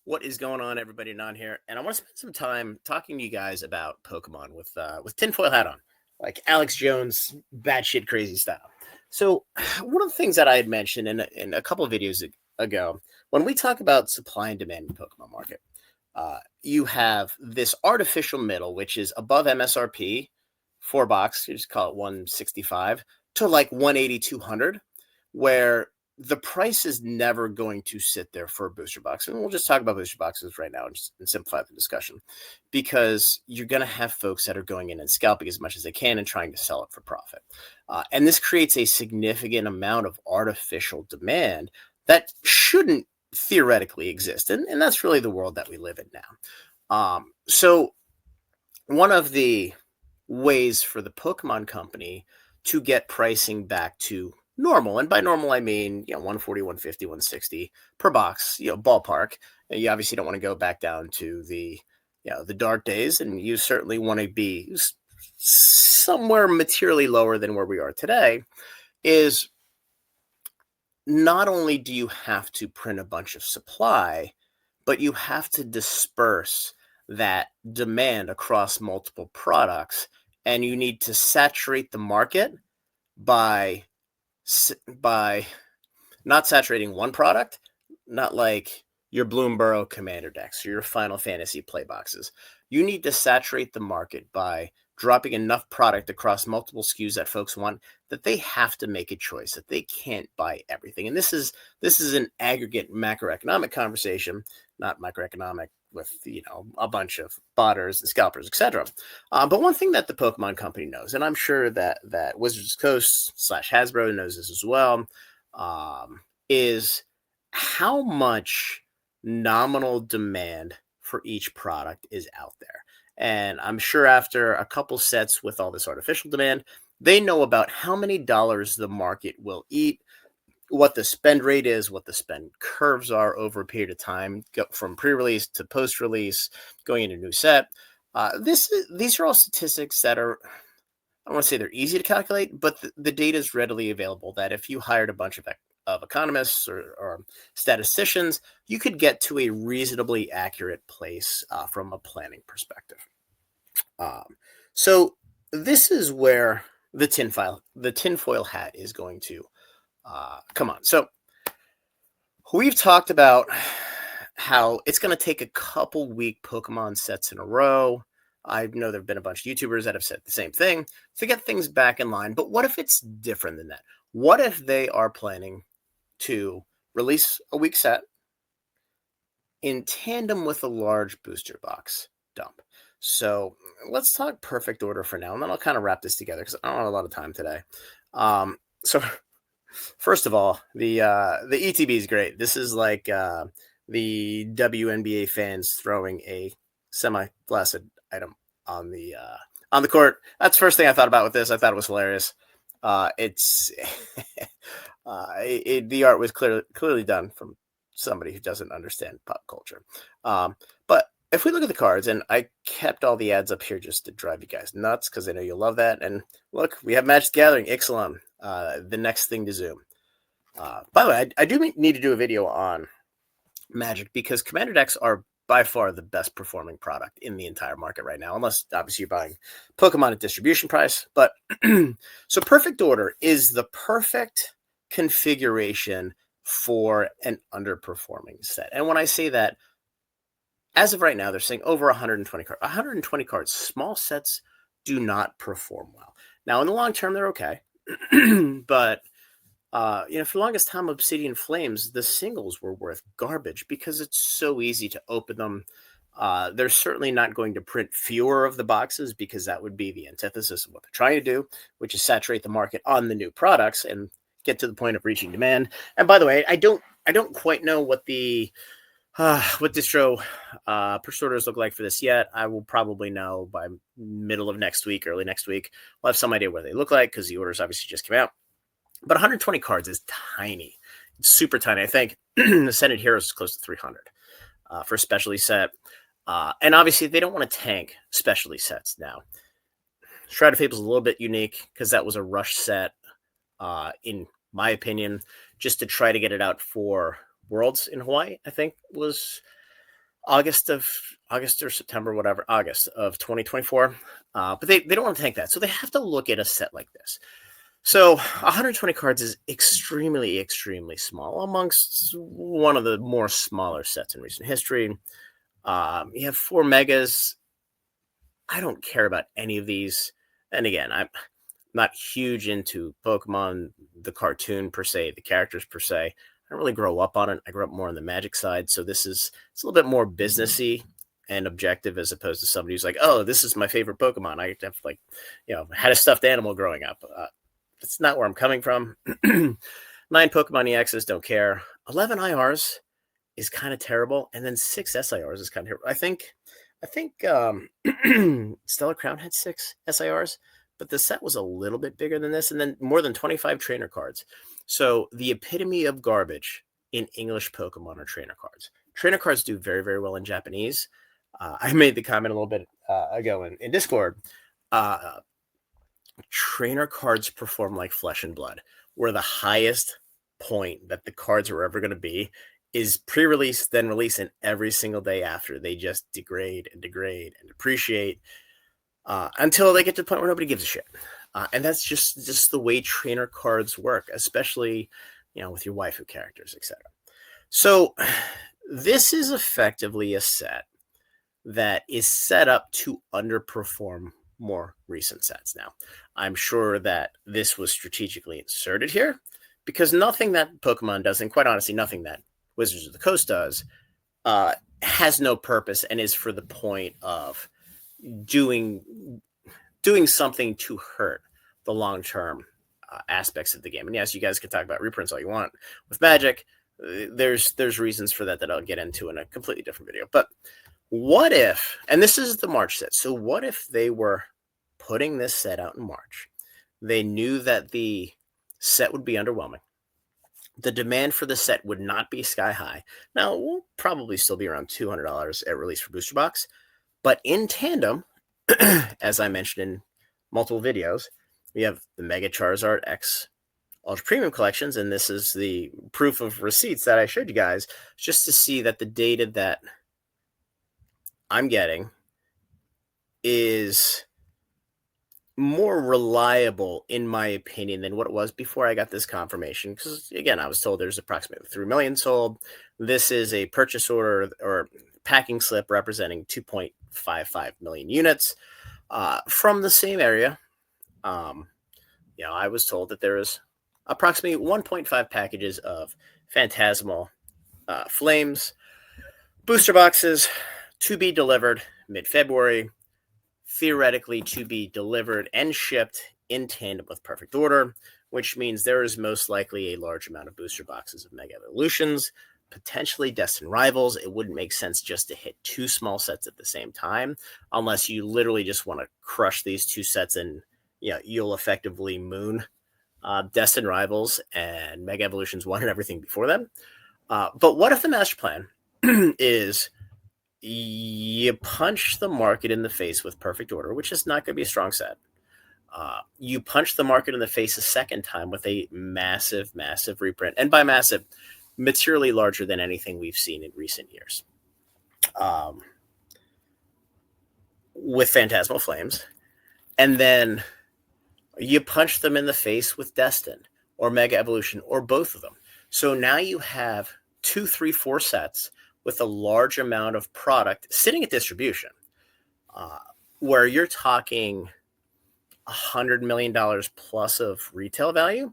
What is going on, everybody? Non here, and I want to spend some time talking to you guys about Pokemon with tinfoil hat on, like Alex Jones, batshit crazy style. So, one of the things that I had mentioned in a couple of videos ago, when we talk about supply and demand in the Pokemon market, you have this artificial middle, which is above MSRP, 4 box, you just call it 165 to like 180, 200, where the price is never going to sit there for a booster box. And we'll just talk about booster boxes right now and simplify the discussion because you're going to have folks that are going in and scalping as much as they can and trying to sell it for profit. And this creates a significant amount of artificial demand that shouldn't theoretically exist. And that's really the world that we live in now. So one of the ways for the Pokemon company to get pricing back to normal, and by normal I mean 140, 150, 160 per box, ballpark. You obviously don't want to go back down to the the dark days, and you certainly want to be somewhere materially lower than where we are today. Is not only do you have to print a bunch of supply, but you have to disperse that demand across multiple products, and you need to saturate the market by by not saturating one product, not like your Bloomborough Commander decks or your Final Fantasy play boxes. You need to saturate the market by dropping enough product across multiple SKUs that folks want that they have to make a choice, that they can't buy everything. And this is an aggregate macroeconomic conversation, not microeconomic with a bunch of botters and scalpers, etc. But one thing that the Pokemon company knows, and I'm sure that Wizards Coast / Hasbro knows this as well, is how much nominal demand for each product is out there. And I'm sure after a couple sets with all this artificial demand, they know about how many dollars the market will eat, what the spend rate is, what the spend curves are over a period of time, from pre-release to post-release, going into a new set. These are all statistics that are, I don't want to say they're easy to calculate, but the data is readily available that if you hired a bunch of economists or statisticians, you could get to a reasonably accurate place from a planning perspective. So this is where the tinfoil hat is going to come on. So we've talked about how it's going to take a couple week Pokemon sets in a row. I know there have been a bunch of YouTubers that have said the same thing to get things back in line. But what if it's different than that? What if they are planning to release a week set in tandem with a large booster box dump? So let's talk perfect order for now, and then I'll kind of wrap this together because I don't have a lot of time today. So first of all, the ETB is great. This is like the WNBA fans throwing a semi-flaccid item on the court. That's the first thing I thought about with this. I thought it was hilarious. It's the art was clearly done from somebody who doesn't understand pop culture. But if we look at the cards, and I kept all the ads up here just to drive you guys nuts because I know you'll love that. And look, we have Magic the Gathering, Ixalan, the next thing to zoom. By the way, I do need to do a video on Magic because Commander decks are by far the best performing product in the entire market right now, unless obviously you're buying Pokemon at distribution price. But so perfect order is the perfect configuration for an underperforming set. And when I say that, as of right now, they're saying over 120 cards. 120 cards, small sets do not perform well. Now, in the long term, they're okay. But, for the longest time, Obsidian Flames, the singles were worth garbage because it's so easy to open them. They're certainly not going to print fewer of the boxes because that would be the antithesis of what they're trying to do, which is saturate the market on the new products and get to the point of reaching demand. And by the way, I don't quite know what what distro purchase orders look like for this yet. I will probably know by middle of next week, early next week. We'll have some idea what they look like because the orders obviously just came out. But 120 cards is tiny. It's super tiny. I think the Ascended Heroes is close to 300 for a specialty set. And obviously, they don't want to tank specialty sets now. Shroud of Fable is a little bit unique because that was a rush set, in my opinion, just to try to get it out for Worlds in Hawaii, I think was August or September, whatever, August of 2024. But they don't want to tank that. So they have to look at a set like this. So 120 cards is extremely, extremely small amongst one of the more smaller sets in recent history. You have 4 megas. I don't care about any of these. And again, I'm not huge into Pokemon, the cartoon per se, the characters per se. I don't really grow up on it. I grew up more on the Magic side, so it's a little bit more businessy and objective as opposed to somebody who's like, oh, this is my favorite Pokemon. I have had a stuffed animal growing up. That's not where I'm coming from. 9 Pokemon EXs, don't care. 11 IRs is kind of terrible, and then 6 SIRs is kind of terrible. I think Stellar Crown had 6 SIRs, but the set was a little bit bigger than this, and then more than 25 trainer cards. So the epitome of garbage in English Pokemon are trainer cards. Trainer cards do very, very well in Japanese. I made the comment a little bit ago in Discord. Trainer cards perform like flesh and blood, where the highest point that the cards are ever going to be is pre-release, then release, and every single day after they just degrade and depreciate until they get to the point where nobody gives a shit. And that's just the way trainer cards work, especially with your waifu characters, etc. So this is effectively a set that is set up to underperform more recent sets. Now, I'm sure that this was strategically inserted here because nothing that Pokemon does, and quite honestly, nothing that Wizards of the Coast does, has no purpose and is for the point of doing something to hurt the long-term aspects of the game. And yes, you guys can talk about reprints all you want. With Magic, there's reasons for that I'll get into in a completely different video. But what if, and this is the March set, so what if they were putting this set out in March? They knew that the set would be underwhelming. The demand for the set would not be sky high. Now, it will probably still be around $200 at release for booster box. But in tandem, as I mentioned in multiple videos, we have the Mega Charizard X Ultra Premium collections, and this is the proof of receipts that I showed you guys, just to see that the data that I'm getting is more reliable, in my opinion, than what it was before I got this confirmation. Because, again, I was told there's approximately 3 million sold. This is a purchase order or packing slip representing 2.55 million units from the same area. I was told that there is approximately 1.5 packages of Phantasmal Flames booster boxes to be delivered mid-February, theoretically to be delivered and shipped in tandem with Perfect Order, which means there is most likely a large amount of booster boxes of Mega Evolutions, potentially Destined Rivals. It wouldn't make sense just to hit 2 small sets at the same time, unless you literally just want to crush these 2 sets and you'll effectively moon Destined Rivals and Mega Evolutions 1 and everything before them. But what if the master plan is you punch the market in the face with Perfect Order, which is not going to be a strong set. You punch the market in the face a second time with a massive, massive reprint. And by massive, materially larger than anything we've seen in recent years. With Phantasmal Flames. And then you punch them in the face with Destined or Mega Evolution or both of them. So now you have 2, 3, 4 sets with a large amount of product sitting at distribution, where you're talking $100 million plus of retail value.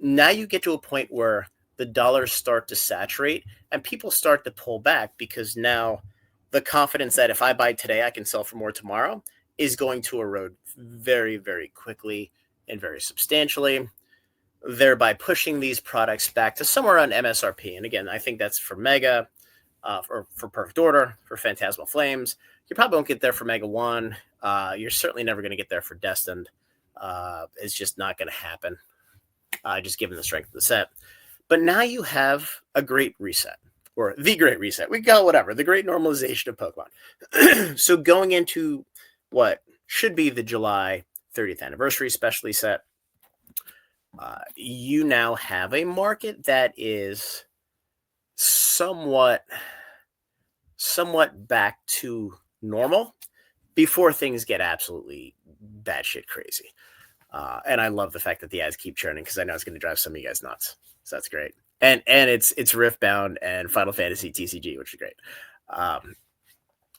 Now you get to a point where the dollars start to saturate and people start to pull back because now the confidence that if I buy today, I can sell for more tomorrow is going to erode very, very quickly and very substantially, thereby pushing these products back to somewhere around MSRP. And again, I think that's for Mega, for Perfect Order, for Phantasmal Flames. You probably won't get there for Mega 1. You're certainly never going to get there for Destined. It's just not going to happen, just given the strength of the set. But now you have a great reset, or the great reset. We got whatever, the great normalization of Pokemon. So going into what should be the July 30th anniversary specialty set, you now have a market that is somewhat somewhat back to normal before things get absolutely batshit crazy. And I love the fact that the ads keep churning because I know it's going to drive some of you guys nuts. So that's great. And it's Riftbound and Final Fantasy TCG, which is great.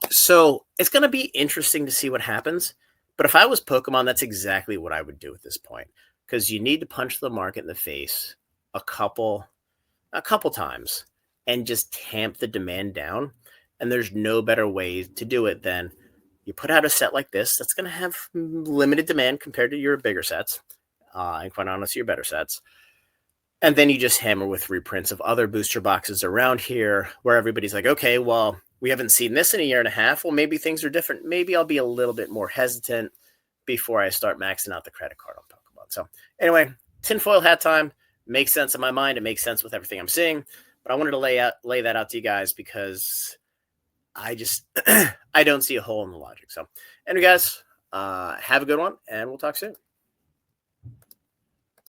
So it's going to be interesting to see what happens. But if I was Pokemon, that's exactly what I would do at this point, because you need to punch the market in the face a couple times and just tamp the demand down. And there's no better way to do it than you put out a set like this that's going to have limited demand compared to your bigger sets, and quite honestly, your better sets. And then you just hammer with reprints of other booster boxes around here where everybody's like, okay, well, we haven't seen this in a year and a half. Well, maybe things are different. Maybe I'll be a little bit more hesitant before I start maxing out the credit card on Pokemon. So anyway, tinfoil hat time. Makes sense in my mind. It makes sense with everything I'm seeing. But I wanted to lay that out to you guys because I just I don't see a hole in the logic. So anyway, guys, have a good one, and we'll talk soon.